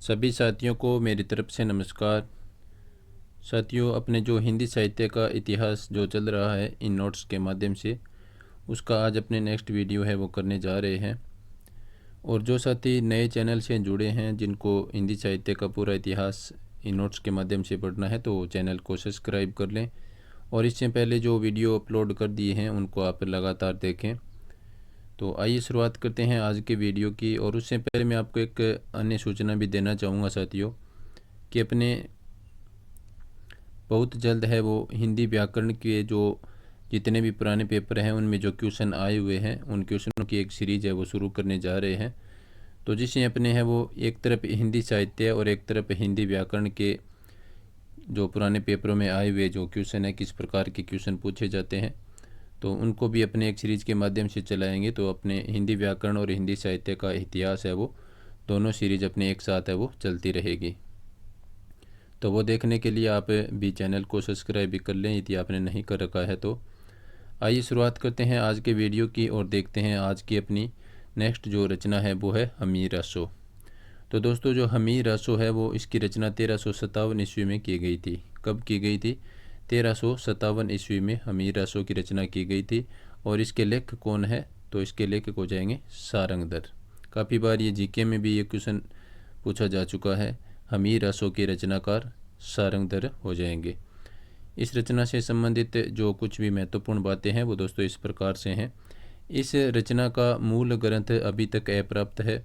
सभी साथियों को मेरी तरफ से नमस्कार। साथियों, अपने जो हिंदी साहित्य का इतिहास जो चल रहा है इन नोट्स के माध्यम से, उसका आज अपने नेक्स्ट वीडियो है वो करने जा रहे हैं। और जो साथी नए चैनल से जुड़े हैं, जिनको हिंदी साहित्य का पूरा इतिहास इन नोट्स के माध्यम से पढ़ना है, तो चैनल को सब्सक्राइब कर लें और इससे पहले जो वीडियो अपलोड कर दिए हैं उनको आप लगातार देखें। तो आइए शुरुआत करते हैं आज के वीडियो की। और उससे पहले मैं आपको एक अन्य सूचना भी देना चाहूँगा साथियों, कि अपने बहुत जल्द है वो हिंदी व्याकरण के जो जितने भी पुराने पेपर हैं उनमें जो क्वेश्चन आए हुए हैं उन क्वेश्चनों की एक सीरीज़ है वो शुरू करने जा रहे हैं। तो जिससे अपने हैं वो एक तरफ हिंदी साहित्य और एक तरफ हिंदी व्याकरण के जो पुराने पेपरों में आए हुए जो क्वेश्चन है, किस प्रकार के क्वेश्चन पूछे जाते हैं, तो उनको भी अपने एक सीरीज़ के माध्यम से चलाएंगे। तो अपने हिंदी व्याकरण और हिंदी साहित्य का इतिहास है वो दोनों सीरीज़ अपने एक साथ है वो चलती रहेगी। तो वो देखने के लिए आप भी चैनल को सब्सक्राइब भी कर लें यदि आपने नहीं कर रखा है। तो आइए शुरुआत करते हैं आज के वीडियो की और देखते हैं आज की अपनी नेक्स्ट जो रचना है वो है हमीर रासो। तो दोस्तों, जो हमीर रासो है वो इसकी रचना 1357 ईस्वी में की गई थी। कब की गई थी? 1357 ईस्वी में हमीर रासो की रचना की गई थी। और इसके लेखक कौन है? तो इसके लेखक हो जाएंगे सारंगधर। काफ़ी बार ये जीके में भी ये क्वेश्चन पूछा जा चुका है। हमीर रासो के रचनाकार सारंगधर हो जाएंगे। इस रचना से संबंधित जो कुछ भी महत्वपूर्ण बातें हैं वो दोस्तों इस प्रकार से हैं। इस रचना का मूल ग्रंथ अभी तक अप्राप्त है,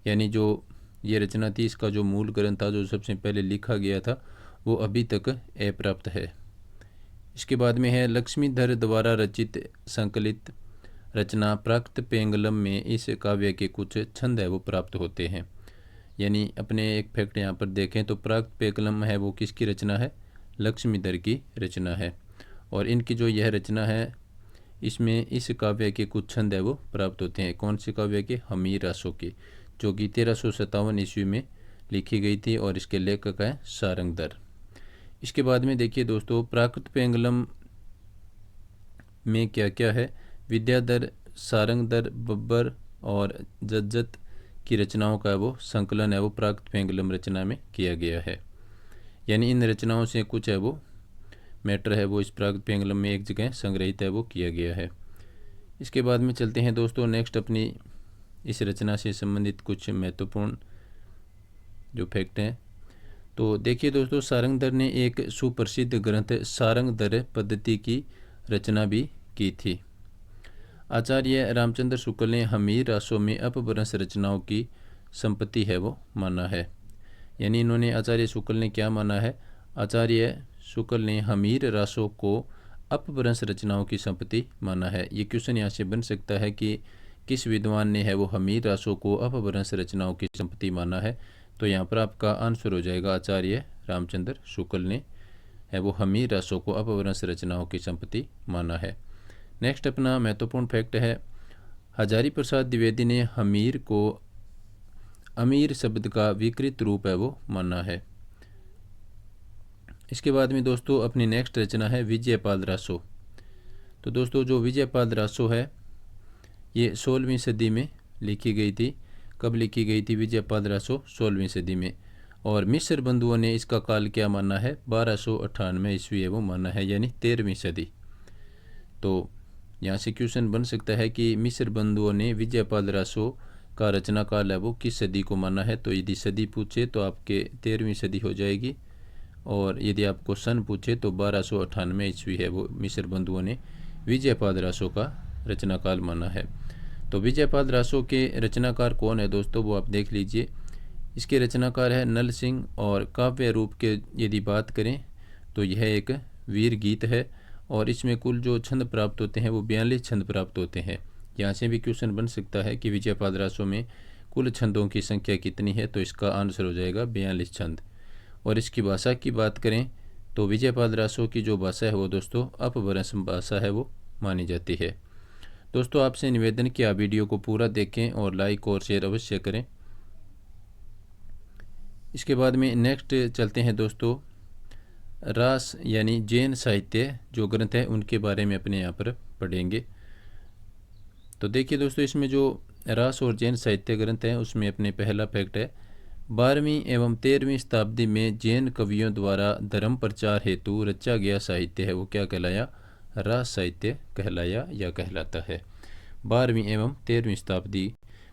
यानी जो ये रचना थी इसका जो मूल ग्रंथ था, जो सबसे पहले लिखा गया था, वो अभी तक अप्राप्त है। इसके बाद में है लक्ष्मीधर द्वारा रचित संकलित रचना प्राकृत पेंगलम में इस काव्य के कुछ छंद है वो प्राप्त होते हैं। यानी अपने एक फैक्ट यहाँ पर देखें तो प्राकृत पेंगलम है वो किसकी रचना है? लक्ष्मीधर की रचना है। और इनकी जो यह रचना है इसमें इस काव्य के कुछ छंद है वो प्राप्त होते हैं। कौन से काव्य के? हमीर रासो के, जो कि 1357 ईस्वी में लिखी गई थी और इसके लेखक है सारंगधर। इसके बाद में देखिए दोस्तों, प्राकृत पेंगलम में क्या क्या है? विद्याधर, सारंगधर, बब्बर और जज्जत की रचनाओं का वो संकलन है वो प्राकृत पेंगलम रचना में किया गया है। यानी इन रचनाओं से कुछ है वो मैटर है वो इस प्राकृत पेंगलम में एक जगह संग्रहित है वो किया गया है। इसके बाद में चलते हैं दोस्तों नेक्स्ट अपनी इस रचना से संबंधित कुछ महत्वपूर्ण जो फैक्ट हैं। तो देखिए दोस्तों, सारंगधर ने एक सुप्रसिद्ध ग्रंथ सारंगधर पद्धति की रचना भी की थी। आचार्य रामचंद्र शुक्ल ने हमीर रासो में अपभ्रंश रचनाओं की संपत्ति है वो माना है। यानी इन्होंने आचार्य शुक्ल ने क्या माना है? आचार्य शुक्ल ने हमीर रासो को अपभ्रंश रचनाओं की संपत्ति माना है। ये क्वेश्चन यहाँ से बन सकता है कि किस विद्वान ने है वो हमीर रासो को अपभ्रंश रचनाओं की संपत्ति माना है? तो यहाँ पर आपका आंसर हो जाएगा आचार्य रामचंद्र शुक्ल ने है वो हमीर रासो को अपभ्रंश रचनाओं की संपत्ति माना है। नेक्स्ट अपना महत्वपूर्ण फैक्ट है, हजारी प्रसाद द्विवेदी ने हमीर को अमीर शब्द का विकृत रूप है वो माना है। इसके बाद में दोस्तों अपनी नेक्स्ट रचना है विजयपाल रासो। तो दोस्तों जो विजयपाल रासो है ये 16वीं सदी में लिखी गई थी। कब लिखी गई थी विजयपाल रासो? 16वीं सदी में। और मिस्र बंधुओं ने इसका काल क्या माना है? 1298 ईस्वी है वो माना है, यानी 13वीं सदी। तो यहाँ से क्वेश्चन बन सकता है कि मिस्र बंधुओं ने विजयपाल रासो का रचना काल है वो किस सदी को माना है? तो यदि सदी पूछे तो आपके 13वीं सदी हो जाएगी, और यदि आपको सन पूछे तो 1298 ईस्वी है वो मिस्र बंधुओं ने विजयपाल रासो का रचनाकाल माना है। तो विजयपाल रासो के रचनाकार कौन है दोस्तों, वो आप देख लीजिए। इसके रचनाकार है नल सिंह। और काव्य रूप के यदि बात करें तो यह एक वीर गीत है और इसमें कुल जो छंद प्राप्त होते हैं वो 42 छंद प्राप्त होते हैं। यहाँ से भी क्वेश्चन बन सकता है कि विजयपाल रासो में कुल छंदों की संख्या कितनी है? तो इसका आंसर हो जाएगा 42 छंद। और इसकी भाषा की बात करें तो विजयपाल रासो की जो भाषा है वो दोस्तों अपभ्रंश भाषा है वो मानी जाती है। दोस्तों आपसे निवेदन कि आप वीडियो को पूरा देखें और लाइक और शेयर अवश्य करें। इसके बाद में नेक्स्ट चलते हैं दोस्तों, रास यानी जैन साहित्य जो ग्रंथ है उनके बारे में अपने यहाँ पर पढ़ेंगे। तो देखिए दोस्तों, इसमें जो रास और जैन साहित्य ग्रंथ हैं उसमें अपने पहला फैक्ट है 12वीं एवं 13वीं शताब्दी में जैन कवियों द्वारा धर्म प्रचार हेतु रचा गया साहित्य है वो क्या कहलाया? रास साहित्य कहलाया या कहलाता है। 12वीं एवं 13वीं शताब्दी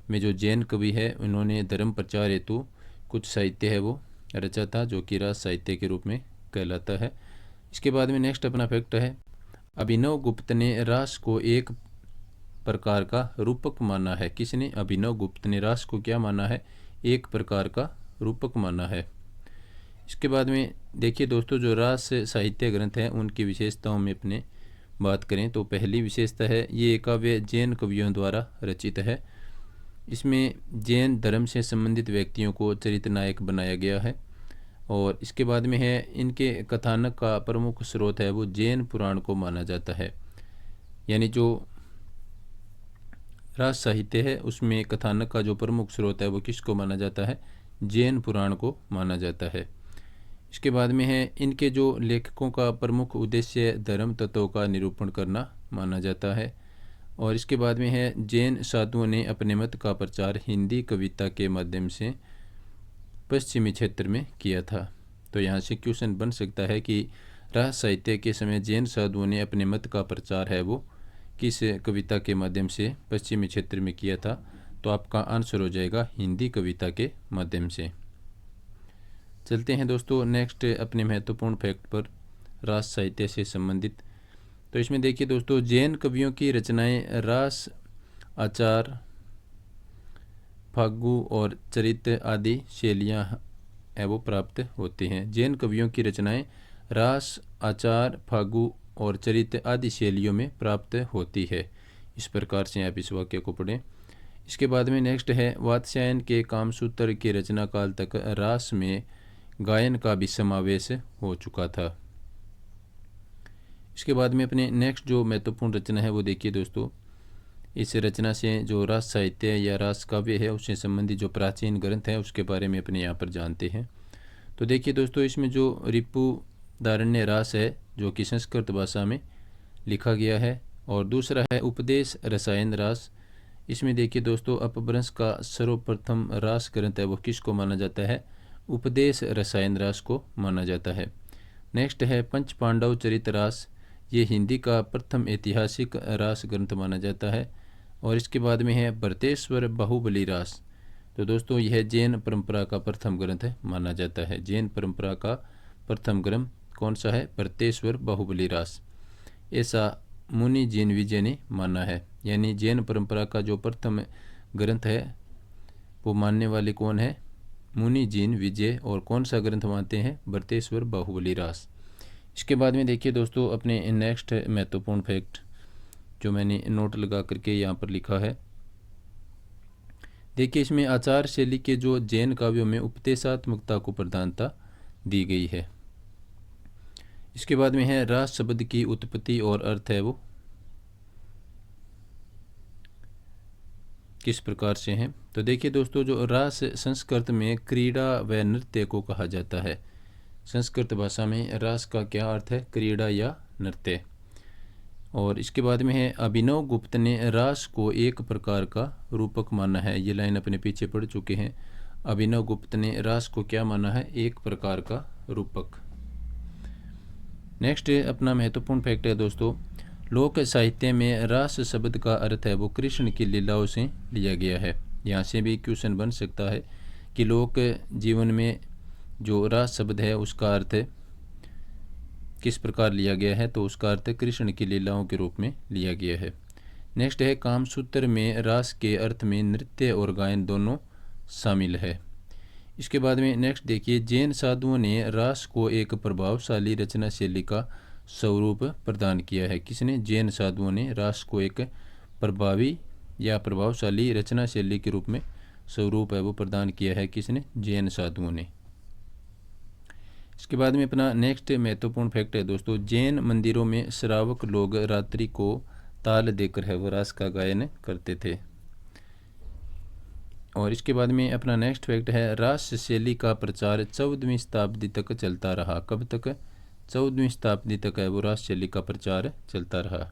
में जो जैन कवि है उन्होंने धर्म प्रचार हेतु कुछ साहित्य है वो रचा था, जो कि रास साहित्य के रूप में कहलाता है। इसके बाद में नेक्स्ट अपना फैक्ट है, अभिनव गुप्त ने रास को एक प्रकार का रूपक माना है। किसने? अभिनव गुप्त ने रास को क्या माना है? एक प्रकार का रूपक माना है। इसके बाद में देखिए दोस्तों, जो रास साहित्य ग्रंथ हैं उनकी विशेषताओं में अपने बात करें तो पहली विशेषता है ये काव्य जैन कवियों द्वारा रचित है। इसमें जैन धर्म से संबंधित व्यक्तियों को चरित्र नायक बनाया गया है। और इसके बाद में है इनके कथानक का प्रमुख स्रोत है वो जैन पुराण को माना जाता है। यानी जो रास साहित्य है उसमें कथानक का जो प्रमुख स्रोत है वो किसको माना जाता है? जैन पुराण को माना जाता है। इसके बाद में है इनके जो लेखकों का प्रमुख उद्देश्य धर्म तत्वों का निरूपण करना माना जाता है। और इसके बाद में है जैन साधुओं ने अपने मत का प्रचार हिंदी कविता के माध्यम से पश्चिमी क्षेत्र में किया था। तो यहाँ से क्वेश्चन बन सकता है कि रास साहित्य के समय जैन साधुओं ने अपने मत का प्रचार है वो किस कविता के माध्यम से पश्चिमी क्षेत्र में किया था? तो आपका आंसर हो जाएगा हिंदी कविता के माध्यम से। चलते हैं दोस्तों नेक्स्ट अपने महत्वपूर्ण फैक्ट पर रास साहित्य से संबंधित। तो इसमें देखिए दोस्तों, जैन कवियों की रचनाएं रास, आचार, फागु और चरित्र आदि शैलियाँ है वो प्राप्त होती हैं। जैन कवियों की रचनाएं रास, आचार, फागु और चरित्र आदि शैलियों में प्राप्त होती है। इस प्रकार से आप इस वाक्य को पढ़ें। इसके बाद में नेक्स्ट है, वात्स्यायन के कामसूत्र के रचना काल तक रास में गायन का भी समावेश हो चुका था। इसके बाद में अपने नेक्स्ट जो महत्वपूर्ण रचना है वो देखिए दोस्तों, इस रचना से जो रास साहित्य या रास काव्य है उससे संबंधित जो प्राचीन ग्रंथ है उसके बारे में अपने यहाँ पर जानते हैं। तो देखिए दोस्तों, इसमें जो रिपुदारण्य रास है जो कि संस्कृत भाषा में लिखा गया है, और दूसरा है उपदेश रसायन रास। इसमें देखिए दोस्तों, अपभ्रंश का सर्वप्रथम रास ग्रंथ है वो किसको माना जाता है? उपदेश रसायन रास को माना जाता है। नेक्स्ट है पंच पांडव चरित रास, ये हिंदी का प्रथम ऐतिहासिक रास ग्रंथ माना जाता है। और इसके बाद में है भरतेश्वर बाहुबली रास। तो दोस्तों यह जैन परंपरा का प्रथम ग्रंथ माना जाता है। जैन परंपरा का प्रथम ग्रंथ कौन सा है? भरतेश्वर बाहुबली रास, ऐसा मुनि जैन विजय ने माना है। यानी जैन परंपरा का जो प्रथम ग्रंथ है वो मानने वाले कौन है? मुनि जैन विजय। और कौन सा ग्रंथ मानते हैं? भरतेश्वर बाहुबली रास। इसके बाद में देखिए दोस्तों, अपने नेक्स्ट महत्वपूर्ण फैक्ट जो मैंने नोट लगा करके यहाँ पर लिखा है, देखिए इसमें आचार शैली के जो जैन काव्यों में उपदेशात्मकता को प्रधानता दी गई है। इसके बाद में है रास शब्द की उत्पत्ति और अर्थ है वो किस प्रकार से है। तो देखिए दोस्तों, जो रास संस्कृत में क्रीड़ा व नृत्य को कहा जाता है। संस्कृत भाषा में रास का क्या अर्थ है? क्रीड़ा या नृत्य। और इसके बाद में है अभिनव गुप्त ने रास को एक प्रकार का रूपक माना है। ये लाइन अपने पीछे पढ़ चुके हैं। अभिनव गुप्त ने रास को क्या माना है? एक प्रकार का रूपक। नेक्स्ट अपना महत्वपूर्ण फैक्ट है दोस्तों, लोक साहित्य में रास शब्द का अर्थ है वो कृष्ण की लीलाओं से लिया गया है। यहाँ से भी क्वेश्चन बन सकता है कि लोक जीवन में जो रास शब्द है उसका अर्थ किस प्रकार लिया गया है? तो उसका अर्थ कृष्ण की लीलाओं के रूप में लिया गया है। नेक्स्ट है कामसूत्र में रास के अर्थ में नृत्य और गायन दोनों शामिल है। इसके बाद में नेक्स्ट देखिए, जैन साधुओं ने रास को एक प्रभावशाली रचना शैली का स्वरूप प्रदान किया है। किसने? जैन साधुओं ने रास को एक प्रभावी या प्रभावशाली रचना शैली के रूप में स्वरूप है वो प्रदान किया है। किसने? जैन साधुओं ने। इसके बाद में अपना नेक्स्ट महत्वपूर्ण फैक्ट है दोस्तों, जैन मंदिरों में श्रावक लोग रात्रि को ताल देकर है वो रास का गायन करते थे। और इसके बाद में अपना नेक्स्ट फैक्ट है, रास शैली का प्रचार 14वीं शताब्दी तक चलता रहा। कब तक? 14वीं शताब्दी तक है वो रास शैली का प्रचार चलता रहा।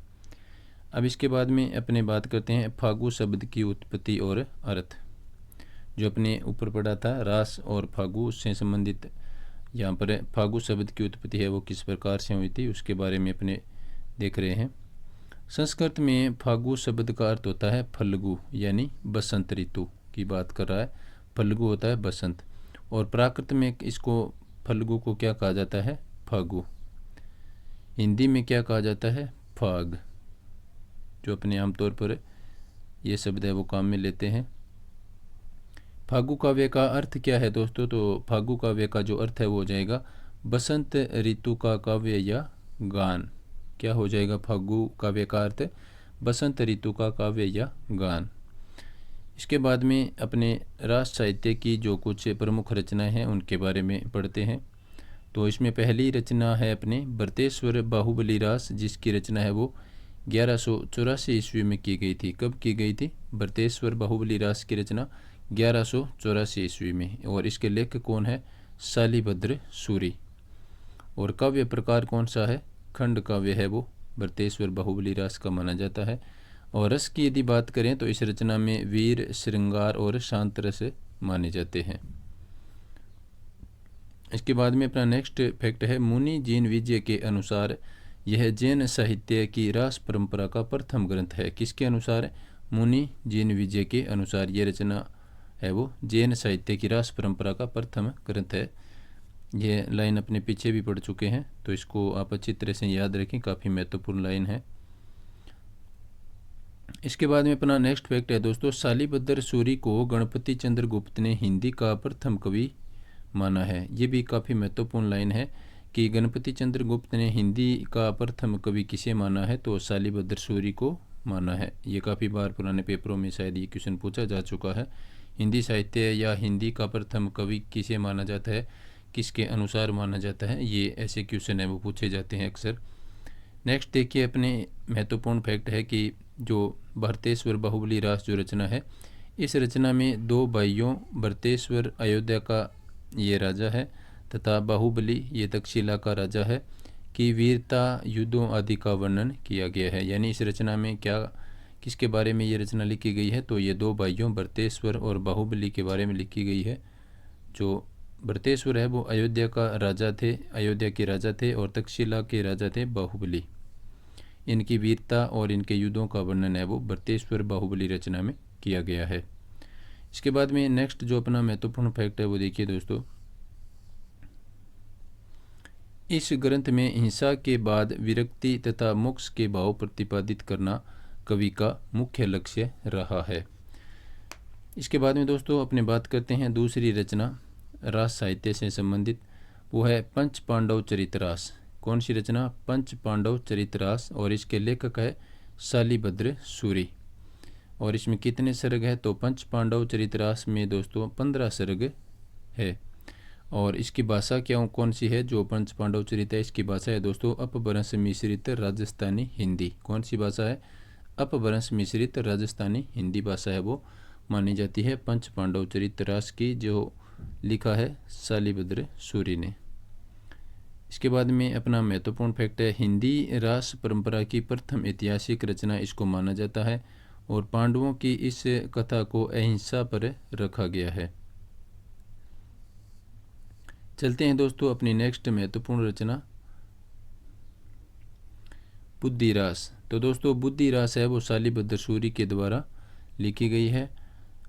अब इसके बाद में अपने बात करते हैं फागु शब्द की उत्पत्ति और अर्थ। जो अपने ऊपर पढ़ा था रास और फागु, उससे संबंधित यहाँ पर फागु शब्द की उत्पत्ति है वो किस प्रकार से हुई थी उसके बारे में अपने देख रहे हैं। संस्कृत में फागु शब्द का अर्थ होता है फल्गु, यानी बसंत ऋतु की बात कर रहा है। फल्गु होता है बसंत, और प्राकृत में इसको फल्गु को क्या कहा जाता है? फागु। हिंदी में क्या कहा जाता है? फाग। जो अपने आमतौर पर ये शब्द है वो काम में लेते हैं। फागु काव्य का अर्थ क्या है दोस्तों? तो फागु काव्य का जो अर्थ है वो हो जाएगा बसंत ऋतु का काव्य या गान। क्या हो जाएगा फागु काव्य का अर्थ? बसंत ऋतु का काव्य या गान। इसके बाद में अपने रास साहित्य की जो कुछ प्रमुख रचनाएं हैं उनके बारे में पढ़ते हैं। तो इसमें पहली रचना है अपने बरतेश्वर बाहुबली रास, जिसकी रचना है वो 1184 ईस्वी में की गई थी। कब की गई थी? बरतेश्वर बाहुबली रास की रचना 1184 ईस्वी में। और इसके लेखक कौन है? शालिभद्र सूरी। और काव्य प्रकार कौन सा है? खंड काव्य है वो बरतेश्वर बाहुबली रास का माना जाता है। और रस की यदि बात करें तो इस रचना में वीर, श्रृंगार और शांत रस माने जाते हैं। इसके बाद में अपना नेक्स्ट फैक्ट है मुनि जैन विजय के अनुसार यह जैन साहित्य की रास परंपरा का प्रथम ग्रंथ है। किसके अनुसार? मुनि जैन विजय के अनुसार ये रचना है वो जैन साहित्य की रास परंपरा का प्रथम ग्रंथ है। ये लाइन अपने पीछे भी पढ़ चुके हैं, तो इसको आप अच्छी तरह से याद रखें, काफ़ी महत्वपूर्ण लाइन है। इसके बाद में अपना नेक्स्ट फैक्ट है दोस्तों, शालिभद्र सूरी को गणपति चंद्र गुप्त ने हिंदी का प्रथम कवि माना है। ये भी काफ़ी महत्वपूर्ण लाइन है कि गणपति चंद्र गुप्त ने हिंदी का प्रथम कवि किसे माना है? तो शालिभद्र सूरी को माना है। ये काफ़ी बार पुराने पेपरों में शायद ये क्वेश्चन पूछा जा चुका है। हिंदी साहित्य या हिंदी का प्रथम कवि किसे माना जाता है, किसके अनुसार माना जाता है, ये ऐसे क्वेश्चन है वो पूछे जाते हैं अक्सर। नेक्स्ट देखिए अपने महत्वपूर्ण फैक्ट है कि जो भरतेश्वर बाहुबली रास जो रचना है, इस रचना में दो भाइयों भरतेश्वर अयोध्या का ये राजा है तथा बाहुबली ये तक्षशिला का राजा है कि वीरता, युद्धों आदि का वर्णन किया गया है। यानी इस रचना में क्या किसके बारे में ये रचना लिखी गई है? तो ये दो भाइयों भरतेश्वर और बाहुबली के बारे में लिखी गई है। जो भरतेश्वर है वो अयोध्या का राजा थे, अयोध्या के राजा थे, और तक्षशिला के राजा थे बाहुबली। इनकी वीरता और इनके युद्धों का वर्णन है वो भरतेश्वर बाहुबली रचना में किया गया है। इसके बाद में नेक्स्ट जो अपना महत्वपूर्ण फैक्ट है वो देखिए दोस्तों, इस ग्रंथ में हिंसा के बाद विरक्ति तथा मोक्ष के भाव प्रतिपादित करना कवि का मुख्य लक्ष्य रहा है। इसके बाद में दोस्तों अपने बात करते हैं दूसरी रचना रास साहित्य से संबंधित, वो है पंच पांडव चरितरास। कौन सी रचना? पंच पांडव चरितरास। और इसके लेखक है शालिभद्र सूरी। और इसमें कितने सर्ग है? तो पंच पांडव चरितरास में दोस्तों 15 सर्ग है। और इसकी भाषा क्या कौन सी है? जो पंच पांडव चरित है इसकी भाषा है दोस्तों अपभ्रंश मिश्रित राजस्थानी हिंदी। कौन सी भाषा है? अपभ्रंश मिश्रित राजस्थानी हिंदी भाषा है वो मानी जाती है पंच पांडव चरितरास की, जो लिखा है शालिभद्र सूरी ने। इसके बाद में अपना महत्वपूर्ण फैक्ट है हिंदी रास परंपरा की प्रथम ऐतिहासिक रचना इसको माना जाता है, और पांडवों की इस कथा को अहिंसा पर रखा गया है। चलते हैं दोस्तों अपनी नेक्स्ट महत्वपूर्ण रचना बुद्धिरास। तो दोस्तों बुद्धिरास है वो शालिभद्र सूरी के द्वारा लिखी गई है।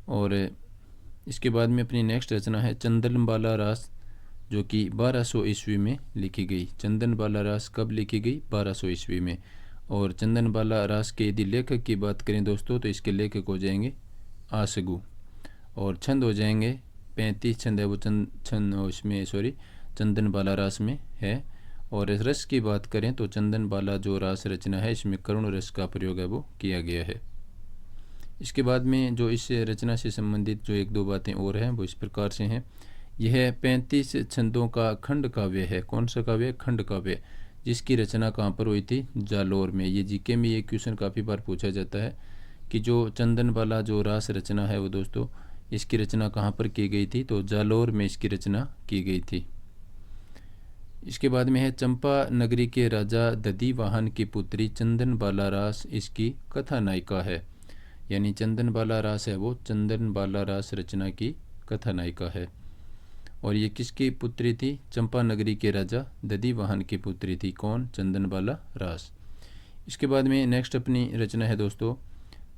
और इसके बाद में अपनी नेक्स्ट रचना है चंदनबाला रास, जो कि 1200 ईस्वी में लिखी गई। चंदनबाला रास कब लिखी गई? 1200 ईस्वी में। और चंदनबाला रास के यदि लेखक की बात करें दोस्तों तो इसके लेखक हो जाएंगे आसगु। और छंद हो जाएंगे 35 छंद है वो चंदनबाला रास में है। और रस की बात करें तो चंदनबाला जो रास रचना है इसमें करुण रस का प्रयोग है वो किया गया है। इसके बाद में जो इस रचना से संबंधित जो एक दो बातें और हैं वो इस प्रकार से हैं। यह 35 छंदों का खंड काव्य है। कौन सा काव्य? खंड काव्य, जिसकी रचना कहाँ पर हुई थी? जालोर में। ये जीके में ये क्वेश्चन काफ़ी बार पूछा जाता है कि जो चंदनबाला जो रास रचना है वो दोस्तों इसकी रचना कहाँ पर की गई थी? तो जालोर में इसकी रचना की गई थी। इसके बाद में है चंपा नगरी के राजा दधिवाहन की पुत्री चंदनबाला रास इसकी कथा नायिका है। यानी चंदन बाला रास है वो चंदन बाला रास रचना की कथानायिका है। और ये किसकी पुत्री थी? चंपा नगरी के राजा दधिवाहन की पुत्री थी। कौन? चंदन बाला रास। इसके बाद में नेक्स्ट अपनी रचना है दोस्तों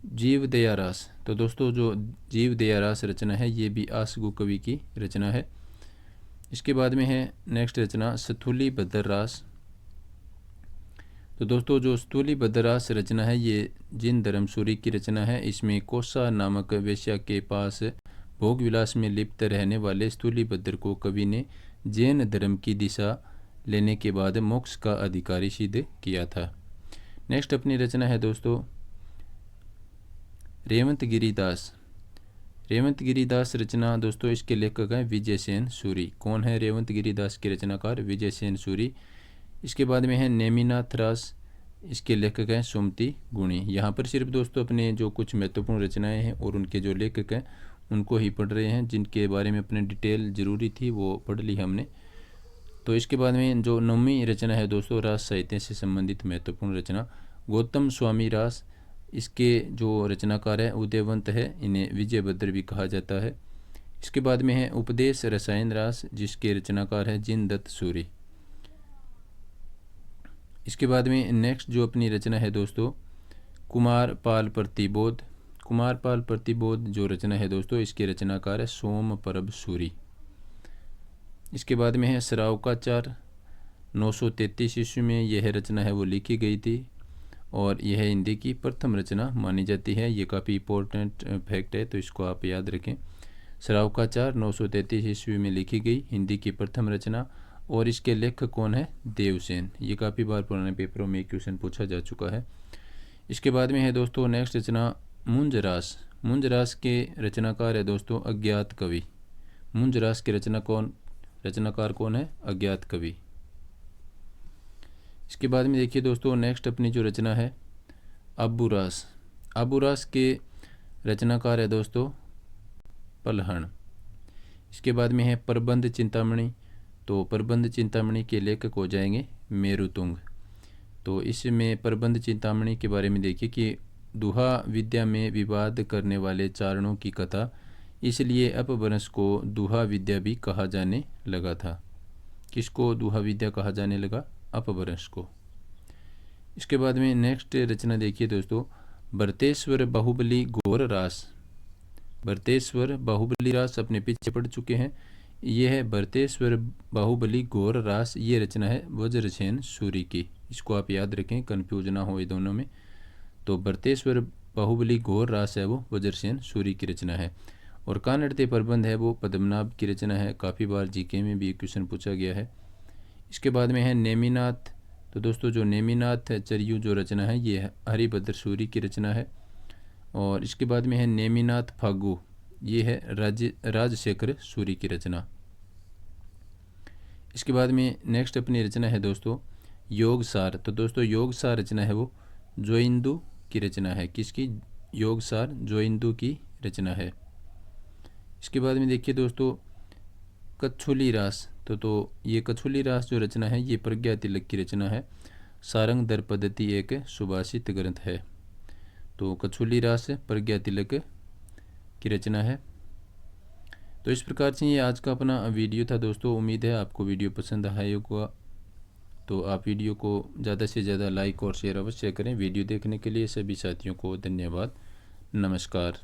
जीव दया रास। तो दोस्तों जो जीव दया रास रचना है ये भी आसगु कवि की रचना है। इसके बाद में है नेक्स्ट रचना स्थूली भद्र रास। तो दोस्तों जो स्थूली भद्र रास रचना है ये जिन धर्मसूरी की रचना है। इसमें कोसा नामक वेश्या के पास भोग विलास में लिप्त रहने वाले स्थूली भद्र को कवि ने जैन धर्म की दिशा लेने के बाद मोक्ष का अधिकारी सिद्ध किया था। नेक्स्ट अपनी रचना है दोस्तों रेवंत गिरिदास। रेवंत गिरिदास रचना दोस्तों इसके लेखक हैं विजय सेन सूरी। कौन है रेवंत गिरिदास के रचनाकार? विजय सेन सूरी। इसके बाद में है नेमिनाथ रास। इसके लेखक हैं सुमति गुणी। यहाँ पर सिर्फ दोस्तों अपने जो कुछ महत्वपूर्ण रचनाएं हैं और उनके जो लेखक हैं उनको ही पढ़ रहे हैं, जिनके बारे में अपने डिटेल ज़रूरी थी वो पढ़ ली हमने। तो इसके बाद में जो 9वीं रचना है दोस्तों रास साहित्य से संबंधित महत्वपूर्ण रचना गौतम स्वामी रास। इसके जो रचनाकार है उदयवंत है, इन्हें विजय भद्र भी कहा जाता है। इसके बाद में है उपदेश रसायन रास जिसके रचनाकार है जिन दत्त सूरी। इसके बाद में नेक्स्ट जो अपनी रचना है दोस्तों कुमार पाल प्रतिबोध। कुमार पाल प्रतिबोध जो रचना है दोस्तों इसके रचनाकार है सोम परब सूरी। इसके बाद में है सरावकाचार। 933 ईस्वी में यह रचना है वो लिखी गई थी और यह हिंदी की प्रथम रचना मानी जाती है। ये काफ़ी इंपॉर्टेंट फैक्ट है तो इसको आप याद रखें। सरावकाचार 933 ईस्वी में लिखी गई हिंदी की प्रथम रचना और इसके लेखक कौन है? देवसेन। ये काफ़ी बार पुराने पेपरों में क्वेश्चन पूछा जा चुका है। इसके बाद में है दोस्तों नेक्स्ट रचना मुंजरास। मुंजरास के रचनाकार है दोस्तों अज्ञात कवि। मुंजरास के रचनाकार कौन है? अज्ञात कवि। इसके बाद में देखिए दोस्तों नेक्स्ट अपनी जो रचना है अबूरास। अबूरास के रचनाकार है दोस्तों पलहण। इसके बाद में है प्रबंध चिंतामणि। तो प्रबंध चिंतामणि के लेखक हो जाएंगे मेरुतुंग। तो इसमें प्रबंध चिंतामणि के बारे में देखिए कि दुहा विद्या में विवाद करने वाले चारणों की कथा, इसलिए अपभ्रंश को दुहा विद्या भी कहा जाने लगा था। किसको दुहा विद्या कहा जाने लगा? अपभ्रंश को। इसके बाद में नेक्स्ट रचना देखिए दोस्तों भरतेश्वर बाहुबली घोर रास। भरतेश्वर बाहुबली रास अपने पीछे पड़ चुके हैं। यह है भरतेश्वर बाहुबली घोर रास। ये रचना है वज्रसेन सूरी की। इसको आप याद रखें, कन्फ्यूज ना हो ये दोनों में। तो भरतेश्वर बाहुबली घोर रास है वो वज्रसेन सूरी की रचना है। और कानड़ते प्रबंध है वो पद्मनाभ की रचना है। काफ़ी बार जीके में भी क्वेश्चन पूछा गया है। इसके बाद में है नेमिनाथ। तो दोस्तों जो नेमिनाथ चरियू जो रचना है ये हरिभद्र सूरी की रचना है। और इसके बाद में है नेमिनाथ फागु। ये है राजशेखर सूरी की रचना। इसके बाद में नेक्स्ट अपनी रचना है दोस्तों योगसार। तो दोस्तों योगसार रचना है वो जोइंदू की रचना है। किसकी? योगसार जोइंदू की रचना है। इसके बाद में देखिए दोस्तों कच्छुली रास। तो ये कच्छुली रास जो रचना है ये प्रज्ञा तिलक की रचना है। सारंग दर पद्धति एक सुभाषित ग्रंथ है। तो कच्छुली रास प्रज्ञा तिलक की रचना है। तो इस प्रकार से ये आज का अपना वीडियो था दोस्तों। उम्मीद है आपको वीडियो पसंद आया होगा। तो आप वीडियो को ज़्यादा से ज़्यादा लाइक और शेयर अवश्य करें। वीडियो देखने के लिए सभी साथियों को धन्यवाद। नमस्कार।